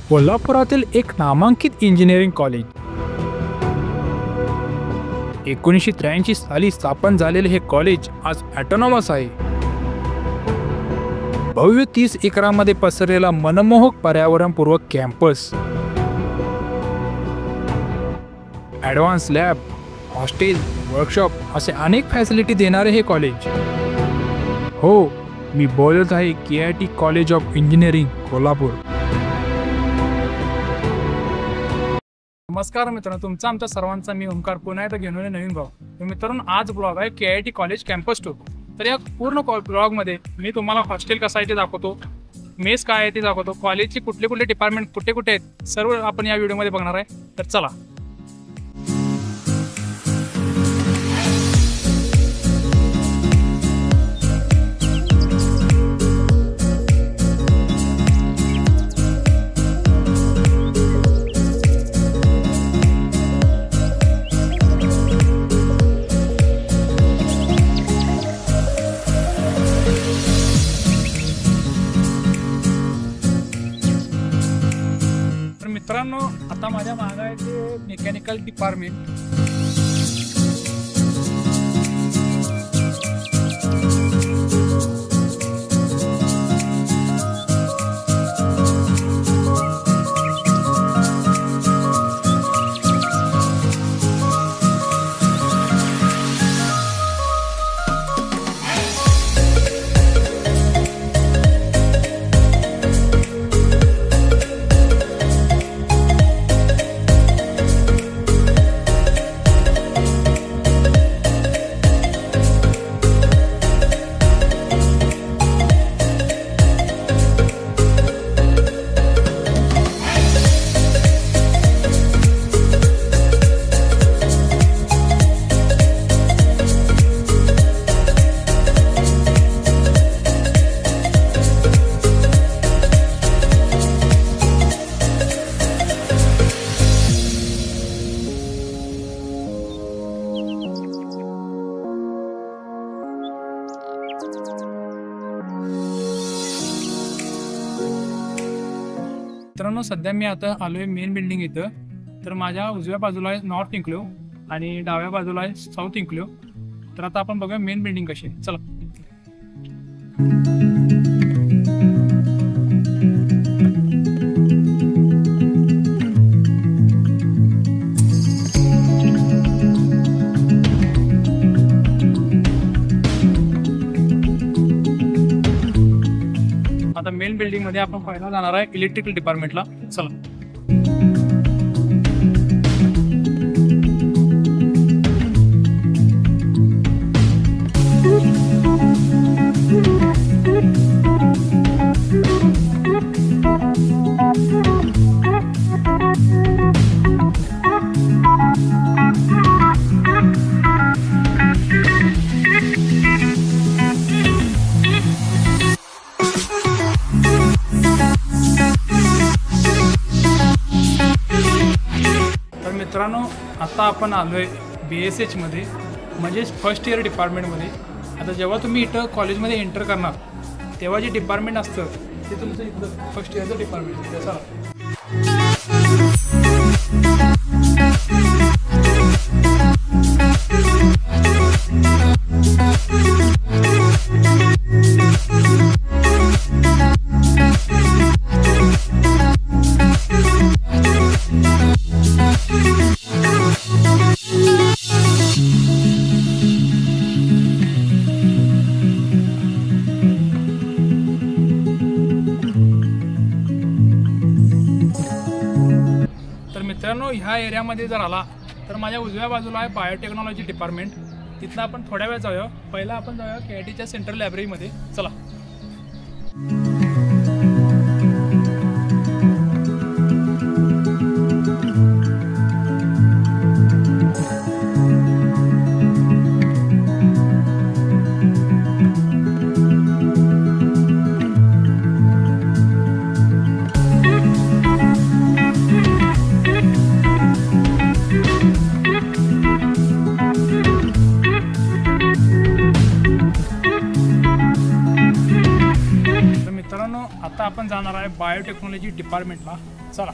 कोल्हापुरातील एक नामांकित इंजिनिअरिंग कॉलेज 1983 साली स्थापन झालेले हे कॉलेज आज ऑटोनॉमस आहे. भव्य 30 एकरामध्ये पसरलेला मनमोहक पर्यावरणपूर्वक campus, advance lab, hostel, workshop असे अनेक फॅसिलिटी देणारे हे कॉलेज. हो, मी बोलत आहे KIT college of engineering Kolhapur. नमस्कार मित्रांनो, तुमचा आमच्या सर्वांचा मी ओंकार पुन्हा एकदा घेऊन नवीन ब्लॉग. तर मित्रांनो, आज ब्लॉग आहे KIT कॉलेज कॅम्पस टूर. तर या पूर्ण ब्लॉगमध्ये मी तुम्हाला हॉस्टेल कसं आहे ते दाखवतो, मेस काय आहे ते दाखवतो, कॉलेजचे कुठले कुठले डिपार्टमेंट कुठे कुठे आहेत सर्व आपण या व्हिडिओमध्ये बघणार आहे. तर चला. मित्रांनो, आता माझ्या मागे आहे ते मेकॅनिकल डिपार्टमेंट. मित्रांनो, सध्या मी आता आलोय मेन बिल्डिंग इथं. तर माझ्या उजव्या बाजूला आहे नॉर्थ इन्क्लेव्ह आणि डाव्या बाजूला आहे साऊथ इन्क्लेव्ह. तर आता आपण बघूया मेन बिल्डिंग कशी आहे. चला. आता मेन बिल्डिंग मध्ये आपण पहिला जाणार आहे इलेक्ट्रिकल डिपार्टमेंटला. चला. मित्रांनो, आता आपण आलोय BSH मध्ये, म्हणजे फर्स्ट इयर डिपार्टमेंटमध्ये. आता जेव्हा तुम्ही इथं कॉलेजमध्ये एंटर करणार तेव्हा जे डिपार्टमेंट असतं ते तुमचं इथं फर्स्ट इयरचं डिपार्टमेंट. चला. मित्रांनो, ह्या एरियामध्ये जर आला तर माझ्या उजव्या बाजूला आहे बायोटेक्नॉलॉजी डिपार्टमेंट. तिथलं आपण थोड्या वेळ जाऊया. पहिला आपण जाऊया KITच्या सेंट्रल लायब्ररीमध्ये. चला. जाणार आहे बायोटेक्नॉलॉजी डिपार्टमेंटला. चला.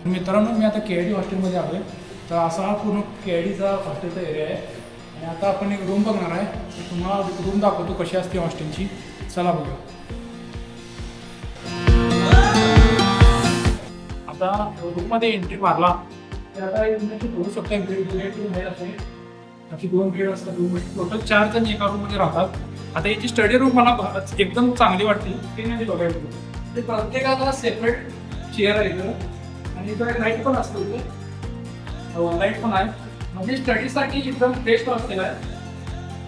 मित्रांनो, मी आता KIT हॉस्टेलमध्ये आलो आहे. तर असा हा पूर्ण KITचा हॉस्टेलचा एरिया आहे. आणि आता आपण एक रूम बघणार आहे. तुम्हाला रूम दाखवतो कशी असते हॉस्टेलची. चला बघूया. आता रूममध्ये एंट्री मारला तर आता इंटरनेट होऊ शकतो. अशी 2 बेड असतात रूममध्ये. टोटल 4 जण एका रूममध्ये राहतात. आता याची स्टडी रूम मला एकदम चांगली वाटते. ते म्हणजे बघायला ते प्रत्येकाला सेपरेट चेअर आहे इथं. आणि इथं लाईट पण असतो. इथे लाईट पण आहे. म्हणजे स्टडीसाठी एकदम बेस्ट असलेला आहे.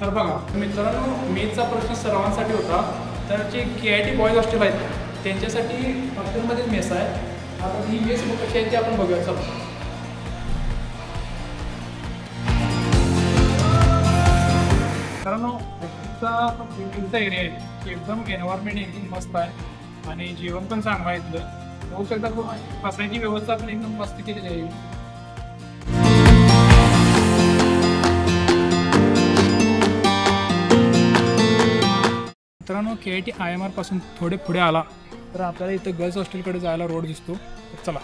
तर बघा मित्रांनो, मेसचा प्रश्न सर्वांसाठी होता. तर जे KIT बॉईज हॉस्टेल आहेत त्यांच्यासाठी हॉस्टेलमध्येच मेस आहे. आता ही मेस कशी आहे ते आपण बघूया. चला. कारण बिल्डिंगचा एरिया आहे. एकदम एन्व्हायरमेंट एकदम मस्त आहे आणि जेवण पण चांगलं आहे. इथलं होऊ शकता बसायची व्यवस्था पण एकदम मस्त केलेली आहे. मित्रांनो, KIT IMR पासून थोडे पुढे आला तर आपल्याला इथं गर्ल्स हॉस्टेलकडे जायला रोड दिसतो. चला.